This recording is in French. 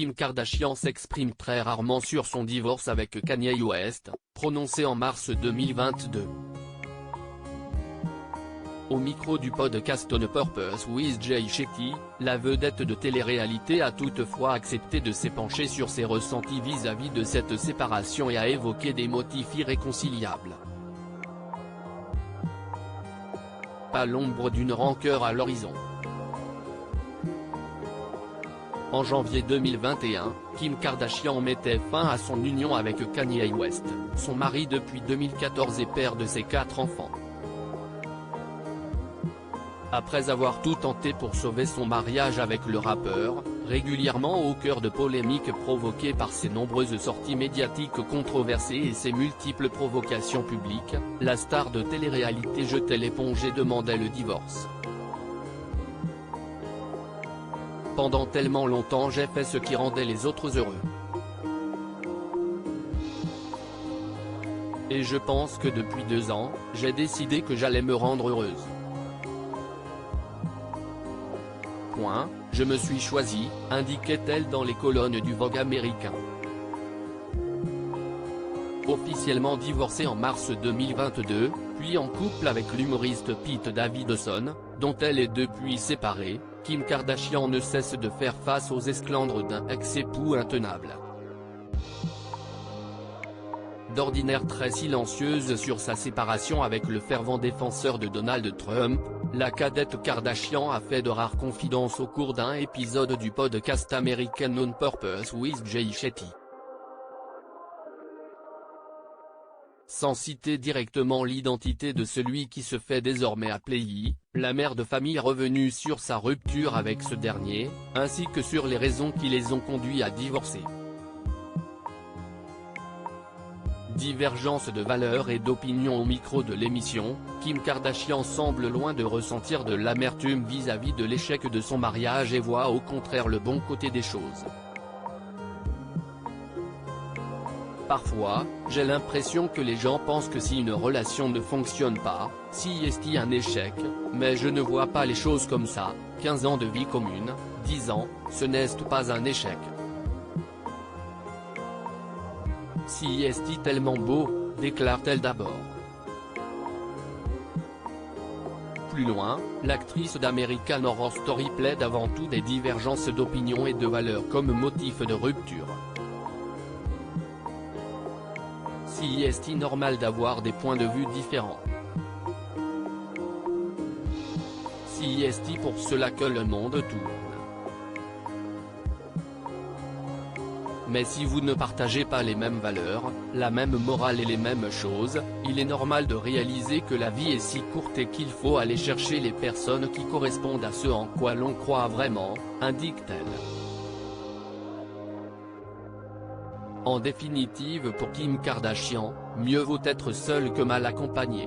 Kim Kardashian s'exprime très rarement sur son divorce avec Kanye West, prononcé en mars 2022. Au micro du podcast On Purpose with Jay Shetty, la vedette de télé-réalité a toutefois accepté de s'épancher sur ses ressentis vis-à-vis de cette séparation et a évoqué des motifs irréconciliables. Pas l'ombre d'une rancœur à l'horizon. En janvier 2021, Kim Kardashian mettait fin à son union avec Kanye West, son mari depuis 2014 et père de ses 4 enfants. Après avoir tout tenté pour sauver son mariage avec le rappeur, régulièrement au cœur de polémiques provoquées par ses nombreuses sorties médiatiques controversées et ses multiples provocations publiques, la star de télé-réalité jetait l'éponge et demandait le divorce. Pendant tellement longtemps j'ai fait ce qui rendait les autres heureux. Et je pense que depuis 2 ans, j'ai décidé que j'allais me rendre heureuse. Je me suis choisie, indiquait-elle dans les colonnes du Vogue américain. Officiellement divorcée en mars 2022, puis en couple avec l'humoriste Pete Davidson, dont elle est depuis séparée, Kim Kardashian ne cesse de faire face aux esclandres d'un ex-époux intenable. D'ordinaire très silencieuse sur sa séparation avec le fervent défenseur de Donald Trump, la cadette Kardashian a fait de rares confidences au cours d'un épisode du podcast américain On Purpose with Jay Shetty. Sans citer directement l'identité de celui qui se fait désormais appeler Y, la mère de famille est revenue sur sa rupture avec ce dernier, ainsi que sur les raisons qui les ont conduits à divorcer. Divergence de valeurs et d'opinion. Au micro de l'émission, Kim Kardashian semble loin de ressentir de l'amertume vis-à-vis de l'échec de son mariage et voit au contraire le bon côté des choses. Parfois, j'ai l'impression que les gens pensent que si une relation ne fonctionne pas, si est un échec, mais je ne vois pas les choses comme ça. 15 ans de vie commune, 10 ans, ce n'est pas un échec. Si est tellement beau, déclare-t-elle d'abord. Plus loin, l'actrice d'American Horror Story plaide avant tout des divergences d'opinion et de valeurs comme motif de rupture. Si est normal d'avoir des points de vue différents. Si est pour cela que le monde tourne. Mais si vous ne partagez pas les mêmes valeurs, la même morale et les mêmes choses, il est normal de réaliser que la vie est si courte et qu'il faut aller chercher les personnes qui correspondent à ce en quoi l'on croit vraiment, indique-t-elle. En définitive, pour Kim Kardashian, mieux vaut être seul que mal accompagné.